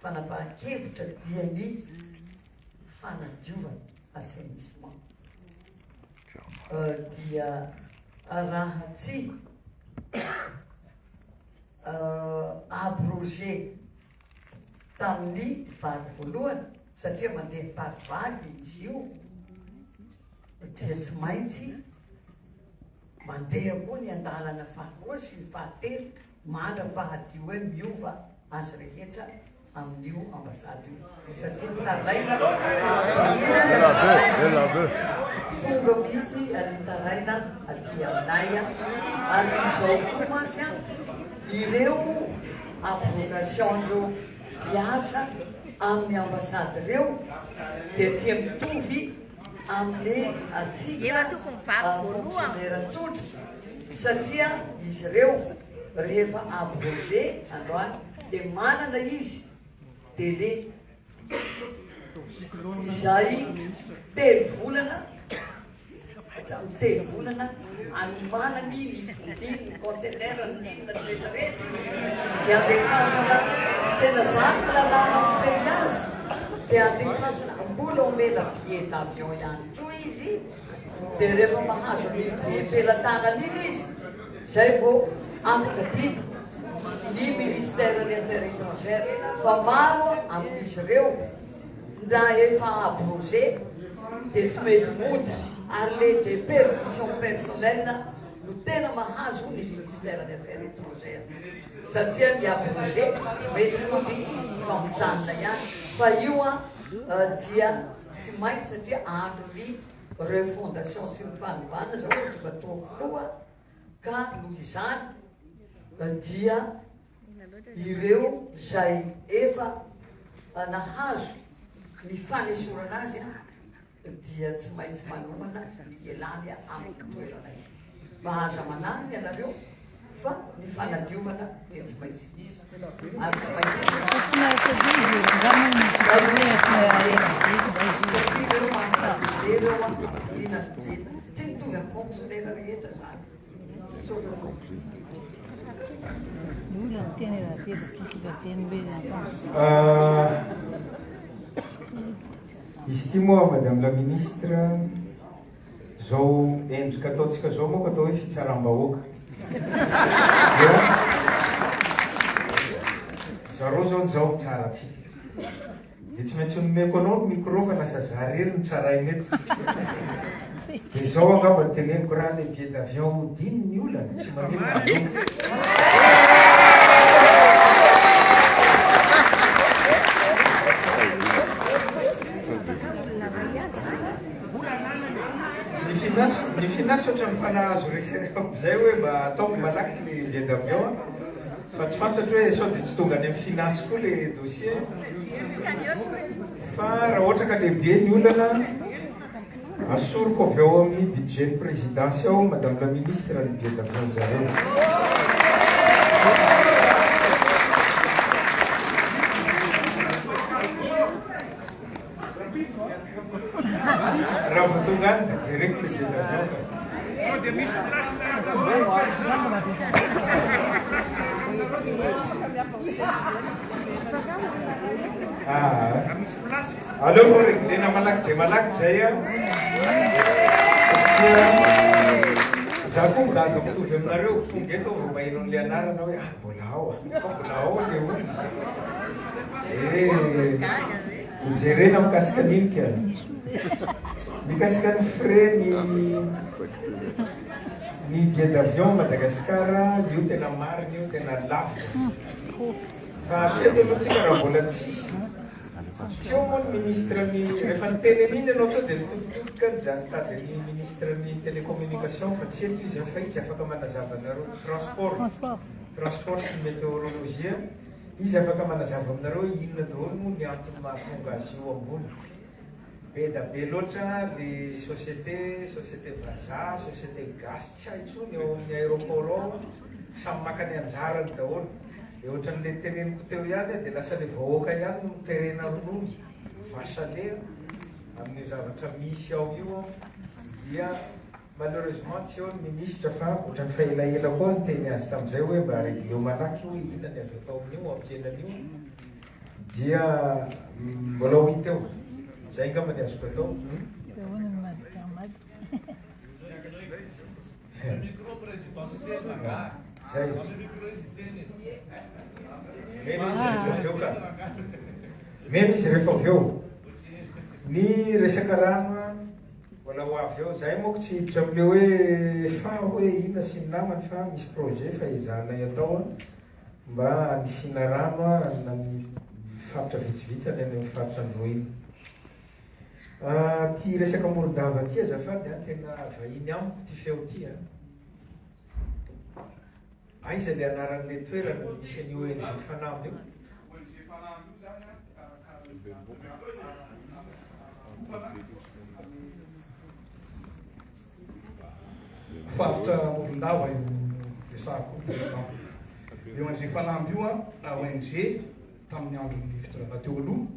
fanapahan-kevitra dia ny fanadiovana assainissement dia raha tsy abroger tamin'ny vaky voalohany satria mandeha parivaky izy io dia tsy maintsy mandeha koa ny andalana faharoa sy ny fahatelo mandra-pahadio hoe miova azy rehetra amin'io ambasady io satria taraina tonga mihitsy taraina aty aminay ary izao koa mantsy ireo abrogation-dreo piasa amin'ny ambasady reo dia tsy mitovy amin'ny atsika fonctionnaire tsotra satria izy ireo rehefa abrogé androany dia manana izy délai izay telo volana telo volana anomanany ny fodiny ny contener ny inona rehetrarehetra dia andefasana tena zany lalàna mifehy azy dia andefasana mbola omena billet d'avion ihany koa izy dia rehefa mahazo ny billet pelantanana iny izy zay vao afaka didy ny ministère des affaires étrangères fa maro amin'izy ireo na efa abrogé dia tsy mety mody ary le de permission personnelle no tena mahazo ny ministère des affaires étrangères satria ny abrogé tsy mety mody fa mijanona ihany fa io dia tsy maintsy satria andro ny refondation sy ny fanovana zao ohatra batao filoha ka noho izany dia ireo zay efa nahazo ny fanesorana azy dia tsy maintsy manomana ielany amin'ny toerana io mahaza manany ianareo fa ny fanadiovana dia tsy maintsy izy ary tsy maintsy satria ireo manodjereo inona tsy mitovy amin'ny fonctionnaire rehetra zany izy ity moa madame la ministre zao endrika ataontsika zao moa ka atao hoe fitsaram-bahoaka zareo zao ny zao mitsara atsika dia tsy maintsy nomeko anao ny micro fa lasa zarery mitsarainy eto dia zao angamba teneniko raha le billet d'avion hodiny ny olana tsy maneno ny finasy oatra mifanahazo zay hoe mba ataoko malaky le billet d'avion fa tsy fantatro hoe sao dia tsy tonga any amin'ny finasy koa le dossier fa raha ohatra ka lehibe ny olana asoroko avy ao amin'ny budget présidence ao madame la ministre ny billet d'avion zareo raha vao tonga any da jereko le billet d'avion aleo koa reglena malaky dia malaky zay za koa migado mitovy aminareo tonga eto vao maheno an'le anarana hoe mbola ao le olona mijerena mikasika an'iny ka mikasika ny frais ny billet d'avion Madagasikara io tena marina io tena lafo fa seto aloha tsika raha mbola tsisy tsy eo moa ny ministre ny rehefa niteneny iny ianao to dia nitoditodoka nyjany tady ny ministre ny télécommunication fa tsy eto izy fa izy afaka manazava anareo transport sy météorologie izy afaka manazava aminareo inona daholo moa ny antony mahatonga azy io ambony be da be loatra le société vaza société gasy tsy haintsony eo amin'ny aéroport ao samy maka ny anjarany daholo dia ohatran'le teneniko teo ihany dia lasa le vahoaka ihany no terena ronono vasalea amin'ny zavatra misy ao io dia malheureusement tsy eo ny ministre fa ohatran'ny faelaela koa ny teny azy tamin'izay hoe mba régleo malaky hoe inona ny avy atao amin'io ampienan'io dia mbola ho hita eo zay ngamba ny azoko atao zay mena izy rehefa avy eo ny resaka rano mbola ho avy eo zay moako tsy hiditra amile hoe fa hoe inona sy ny namany fa misy projet fa izahanay atao mba anisina rano na faritra vitsivitsy any amin'ny faritra androiny. Ty resaka morodava ty azafady tena vahiny amiko ty feo ty aiza le anaran'le toerana misy any ONG Fanamby io. Faritra Morondava io resako président. Le ONG Fanamby io na ONG tamin'ny andron'ny fitorana teo aloha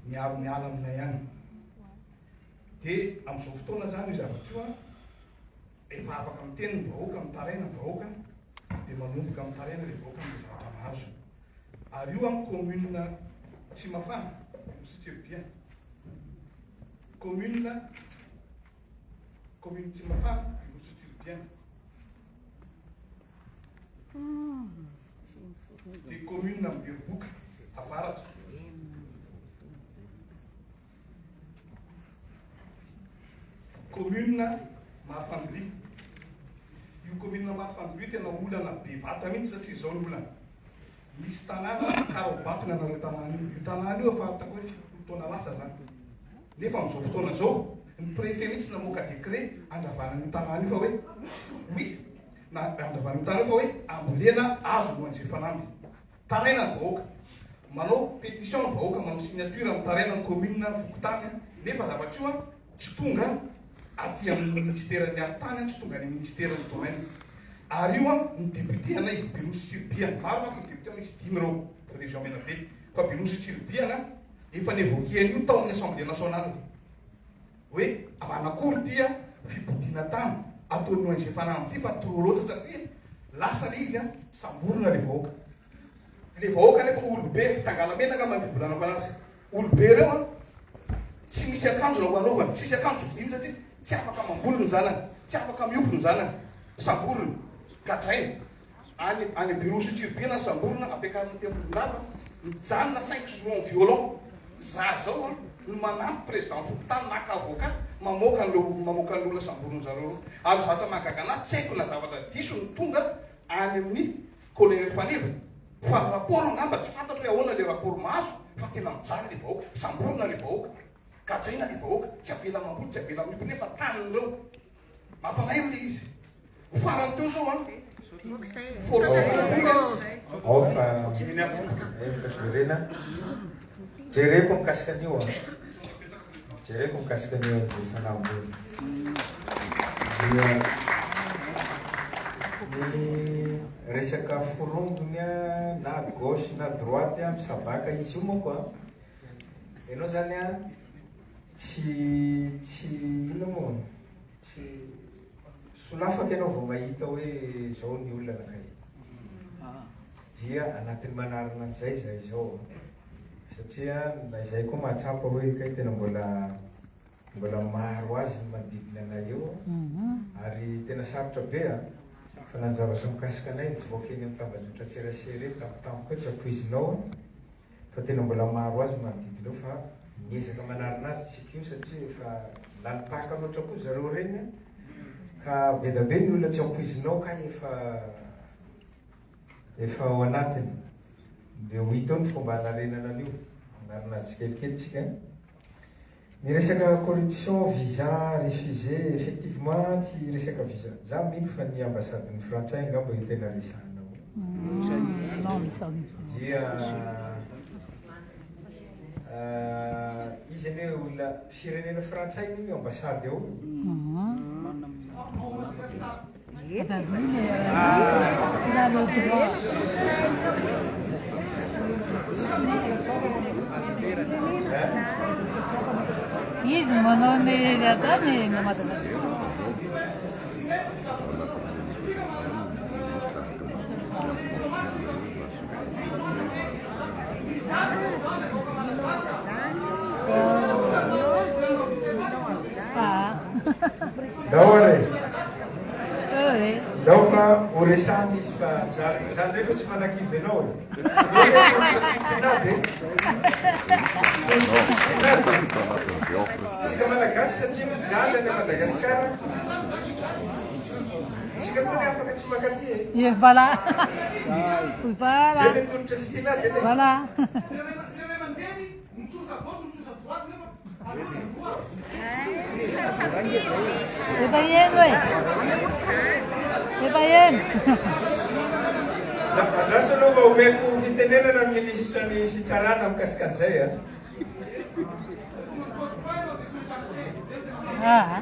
miaro miala aminay any. Dia amin'izao fotoana zany io zavatsy io efa afaka miteny ny vahoaka mitaraina ny vahoaka dia manomboka mitaraina le vahoaka amin'ny zavatra mahazo. Ary io commune Tsimafana sy Tsiribia. Commune Tsimafana sy Tsiribia. Dia commune Ambiroboka avaratra. Commune Marifandry. Io commune Marifandry tena olana bevata mihitsy satria zao ny olana. Misy tanàna karobatona anareo tanàna io. Io tanàna io efa atako hoe 10 taona lasa zany. Nefa amin'izao fotoana zao, ny préfet mihitsy namoaka décret andravana io tanàna io fa hoe oui, na andravana io tanàna io fa hoe ambolena azo no ONG Fanamby. Taraina ny vahoaka. Manao pétition ny vahoaka, manao signature amin'ny taraina ny commune Fokotany. Nefa zavatra io tsy tonga aty amin'ny ministèren'ny Artany, tsy tonga ny ministèren'ny domaine. Ary io ny député anay Birosy Tsiribia, maro manko ny député misy 10 reo région Menabe. Fa Birosy Tsiribia efa névoqué io tao amin'ny Assemblée nationale. Hoe manakory dia fipodiana tany ataon'ny ONG Fanamby ty fa trop loatra satria lasa le izy samborona le vahoaka. Le vahoaka nefa olobe tangalamenaka manifivolanako anazy. Olobe reo tsy misy akanjo na hoanaovany, tsy misy akanjo iny satria tsy afaka mamboly ny zanany, tsy afaka miopy ny zanany, samborona, gadraina. Any Birosy Tsiribia na samborona ampiakariny tembolindava, mijanona 5 jours en violon. Za zao no manampy président Fokotany naka avocat mamoaka ny olona samborona zareo. Ary zavatra mahagaga anahy tsy haiko na zavatra diso ny tonga any amin'ny colonel Faneva. Fa ny rapport angamba tsy fantatro hoe ahoana le rapport mahazo fa tena mijaly le vahoaka, samborona le vahoaka, gadraina le vahoaka, tsy avela mamboly, tsy avela miompy nefa tanindreo. Mampalahelo le izy. Farany teo zao ao fa jerena jereko mikasika an'io jereko mikasika an'io ONG Fanamby ny resaka forongony na gauche na droite misabaka izy io moako ianao zany tsy ino moa tsy solafaka ianao vao mahita hoe zao ny olona anakay dia anatin'ny manarina an'izay zay zao satria na izay koa mahatsapa hoe kay tena mbola maro azy manodidina anay eo ary tena sarotra be fa nanjavatra mikasika anay mivoaka eny amin'ny tambazotra tserasera eny tampotampoka tsy ampoizinao fa tena mbola maro azy manodidina eo fa miezaka manarina azy tsika io satria efa lalipaka loatra koa zareo reny ka be da be ny olona tsy ampoizinao ka efa ao anatiny dia ho hita eo ny fomba hanarenana an'io anarina azy tsikelikely tsika ny resaka corruption visa refusé effectivement ty resaka visa za mino fa ny ambasadin'ny frantsay angamba io tena resahana dia izy ane olona firenena frantsay iny ambasady eo Izy manao ny atany na Madagasikara. Dao fa resahana izy fa zany reny tsy manakivy anao tsika malagasy satria mijaly any Madagasikara tsika koa ny afaka tsy makaty Voilà. Voilà. zay le tolotra sy tinady Voilà. Efa eno e. Efa eno. Andraso aloha omeko fitenenana ny ministra ny fitsarana mikasika an'izay a. Ah.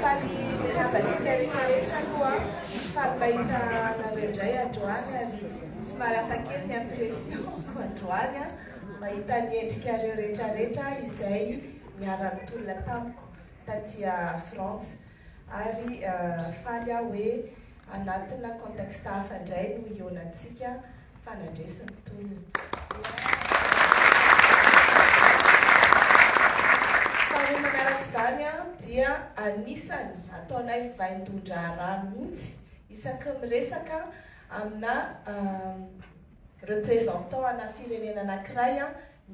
Faly mirambatsika rehetrarehetra aloha faly mahita nareo indray androany ary somary hafa kely ny impression-ko androany mahita ny endrikareo rehetrarehetra izay niara-nitolona tamiko taty France ary faly aho hoe anatina contexte hafa indray no ihonatsika fanandresiny tolona. Faharoa manaraka izany dia anisany ataonay vain-doha raha mihitsy isaky miresaka amina représentant ana firenena anankiray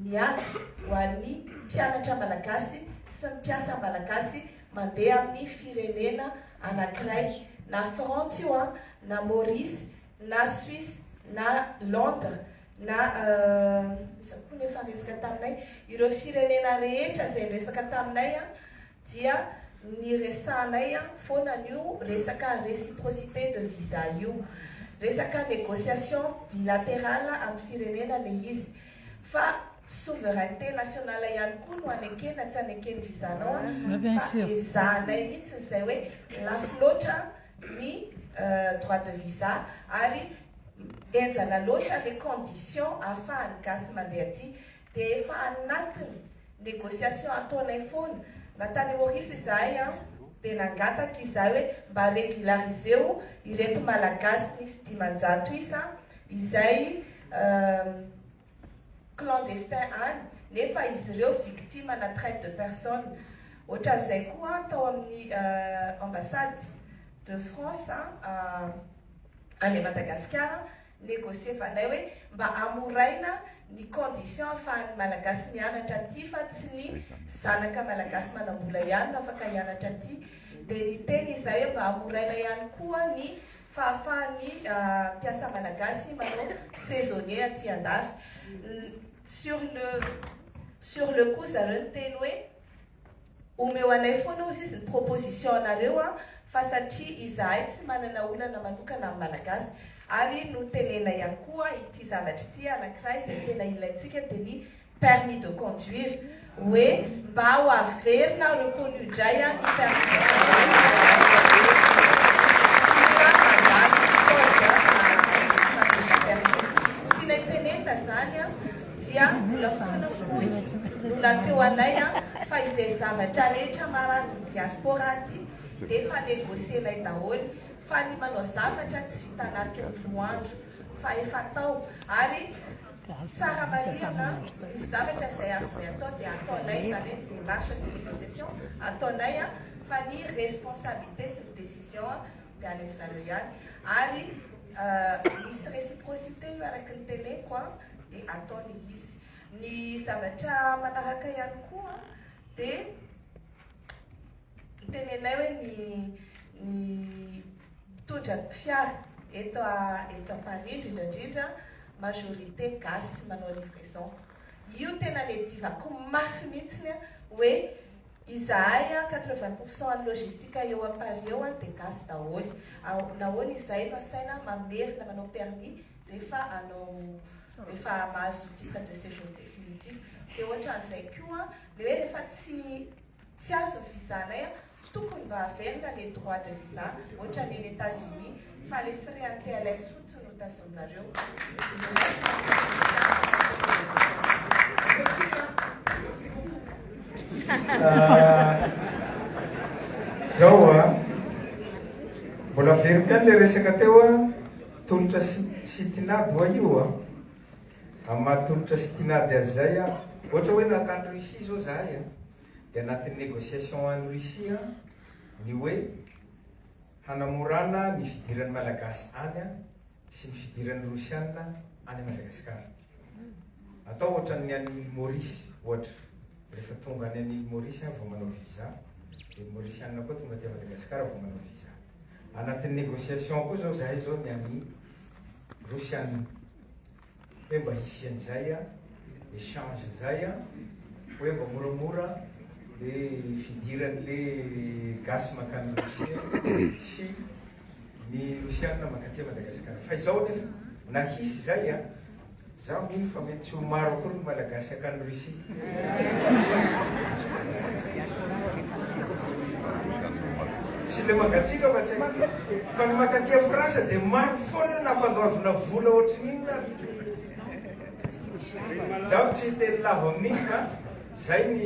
miady ho an'ny mpianatra malagasy sy mpiasa malagasy mandeha amin'ny firenena anankiray na France io na Maurice na Suisse na Londres na koa nefa resaka taminay ireo firenena rehetra izay resaka taminay dia ny resahanay foana an'io resaka réciprocité de visa io resaka négociation bilatérale amin'ny firenena le izy fa souveraineté nationale ihany koa no anekena tsy anekeny vizanao fa ezahanay mihitsy izay hoe lafo loatra ny droit de visa ary enjana loatra les conditions ahafahany gasy mandeha aty dia efa anatiny négociation ataonay foana na tany Maurice izahay dia nangataka izahay hoe mba régulariseo ireto malagasy nisy 500 isa izay clandestin any nefa izy ireo victime na traite de personne ohatran'izay koa tao amin'ny ambassade de France any Madagasikara négocier fanay hoe mba amoraina ny condition ahafahan'ny malagasy mianatra aty fa tsy ny zanaka malagasy manambola ihany no afaka hianatra aty dia ny teny izay hoe mba amoraina ihany koa ny fahafahan'ny mpiasa malagasy manao saisonnier aty andafy sur le coup zareo ny teny hoe omeo anay foana ozy izy ny proposition anareo fa satria izahay tsy manana olana manokana amin'ny malagasy ary no tenena ihany koa ity zavatra ity anankiray izay tena ilaintsika dia ny permis de conduire hoe mba ho averina reconnu indray ny permis de conduire tsy naitenena zany dia lafona fohy no nateo anay fa izay zavatra rehetra marany diaspora aty dia efa négocienay daholo fa ny manao zavatra tsy vita anatin'ny roandro fa efa tao ary tsara marihana misy zavatra izay azonay atao dia ataonay zany hoe démarche sy négociation ataonay fa ny responsabilité sy ny décision dia any amin'izareo ihany ary misy réciprocité io araky ny teneko dia ataony izy ny zavatra manaraka ihany koa dia tenenay hoe ny tondra fiara eto Paris indrindra majorité gasy manao livraison io tena nedivako mafy mihitsiny hoe izahay 80% ny logistique eo a Paris eo dia gasy daholo nahoana izay no asaina mamerina manao permis rehefa mahazo titre de séjour définitif dia ohatran'izay koa le hoe rehefa tsy azo visanay tokony mba averina les droits de visa ohatra ny États-Unis fa les frais ATLS fotsiny no tazominareo zao mbola verika le resaka teo tolotra sy tinady io amin'ny mahatolotra sy tinady azy zay a ohatra hoe nakany Russie zao zahay a dia anatin'ny négociation any Russie a ny hoe hanamorana ny fidiran'ny malagasy any a sy ny fidiran'ny Rosiana any Madagasikara. Atao ohatra ny an'Île Maurice ohatra, rehefa tonga any an'Île Maurice vao manao visa, dia Mauriciana koa tonga dia Madagasikara vao manao visa. Anatin'ny négociation koa zao zahay zao ny amin'ny Rosiana hoe mba hisy an'izay a échange zay a hoe mba moramora le fidiran'le gasy makany Rosia sy ny Rosiana makaty Madagasikara. Fa izao nefa na hisy zay a zaho mino fa mety tsy ho maro akory ny malagasy akany Rosia. Tsy le magatsika fa tsy fa ny makaty a Frantsa dia maro foana nampandoavina vola ohatrin'inona. Zaho tsy teny lava amin'iny fa zay ny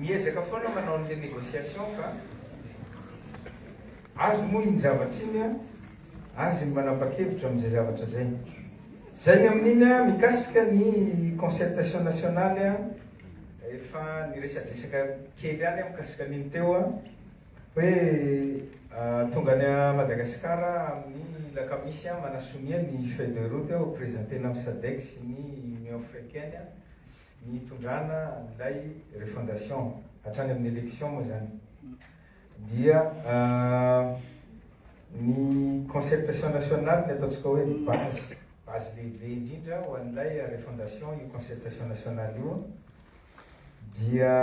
miezaka foana manao an'le négociation fa azo moa iny zavatra iny a, azo ny manapa-kevitra amin'izay zavatra zay. Zay ny amin'iny a mikasika ny concertation nationale a efa niresadresaka kely any a mikasika an'iny teo a hoe tonga any a Madagasikara amin'ny lakamisy a manasomia ny feuille de route ao présenté-na amin'ny SADC sy ny Union africaine a ny hitondrana an'ilay refondation hatrany amin'ny élection moa zany. Dia ny concertation nationale ny ataontsika hoe base lehibe indrindra ho an'ilay refondation io concertation nationale io dia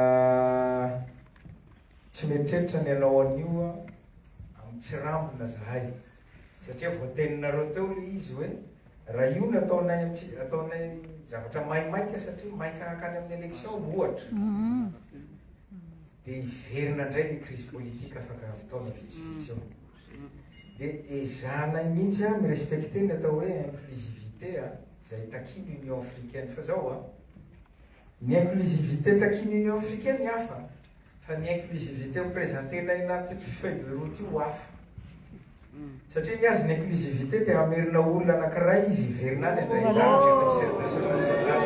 tsy mieritreritra ny anao an'io amin'ny tsy rambona zahay satria voateninareo teo le izy hoe raha io no ataonay zavatra maimaika satria maika akany amin'ny élection ohatra dia hiverina indray le crise politique afaka fotoana vitsivitsy eo. Dia ezanay mihitsy a mirespecte ny atao hoe inclusivité a zay takiny Union africaine fa zao a ny inclusivité takiny Union africaine ny hafa fa ny inclusivité présentenay anatin'ny feuille de route io hafa. Satria ny azy ny inclusivité dia amerina olona anankiray izy hiverina any andray anjara ny concertation nationale.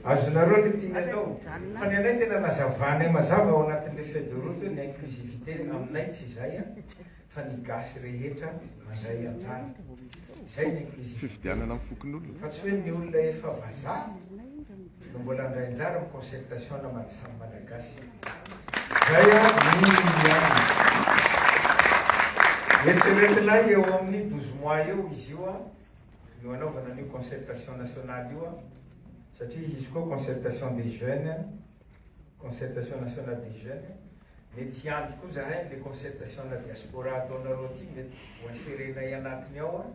Azonareo le tiany atao fa ny anay tena nazavanay mazava ao anatin'le feuille de route ny inclusivité aminay tsy zay a fa ny gasy rehetra mandray anjara. Zay ny inclusivité. Fa tsy hoe ny olona efa vazaha no mbola andray anjara amin'ny concertation na samy malagasy. Zay a eritreretinay eo amin'ny 12 mois eo izy io a no anaovana an'io concertation nationale io a satria izy koa concertation des jeunes, concertation nationale des jeunes. Mety hianty koa zahay le concertation na diaspora ataonareo aty mety ho inserenay anatiny ao a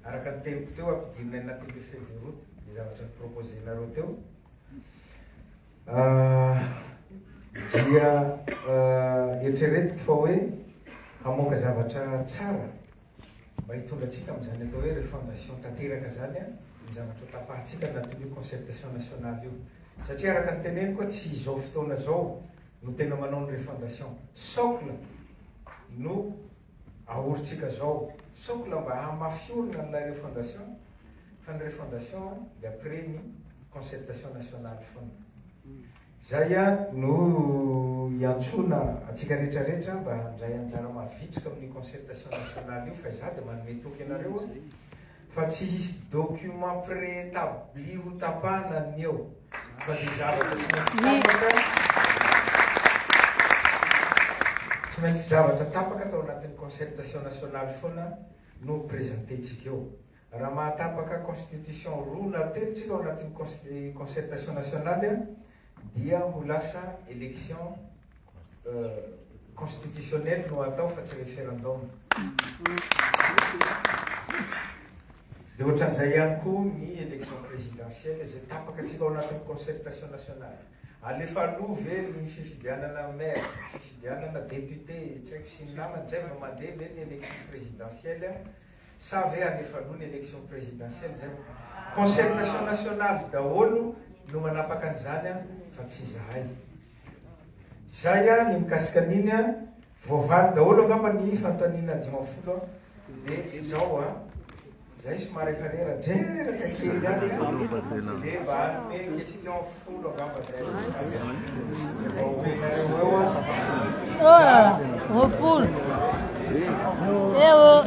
araka ny teniko teo ampidirinay anatin'le feuille de route le zavatra proposenareo teo. Dia eritreretiko fa hoe hamoaka zavatra tsara mba hitondratsika amin'izany atao hoe refondation tanteraka zany a ny zavatra tapahantsika anatin'io concertation nationale io satria araka ny teneny koa tsy izao fotoana zao no tena manao ny refondation. Socle no ahoritsika zao, socle mba hamafiorina n'ilay refondation fa ny refondation dia après ny concertation nationale foana. Zay a no hiantsona atsika rehetrarehetra mba handray anjara mavitrika amin'ny concertation nationale io fa iza dia manome toky anareo fa tsy hisy document préétabli ho tapahana ny eo fa ny zavatra tsy maintsy zavatra tapaka atao anatin'ny concertation nationale foana no présentétsika eo. Raha mahatapaka constitution roa na telo tsika ao anatin'ny concertation nationale dia ho lasa élection constitutionnelle no atao fa tsy référendum. Dia ohatran'izay ihany koa ny élection présidentielle izay tapaka atsika ao anatin'ny concertation nationale. Alefa aloha ve ny fifidianana maire, fifidianana député, tsy haiko sy ny namany zay vao mandeha ve ny élection présidentielle sa ve alefa aloha ny élection présidentielle zay concertation nationale daholo no manapaka an'izany fa tsy zahay. Zay a ny mikasika an'iny a voavaly daholo angamba ny fanontaniana 10 dia izao a zay somary efa lerandreraka kely any dia mba anome question folo angamba zay efa omenareo eo Roapolo. Eo.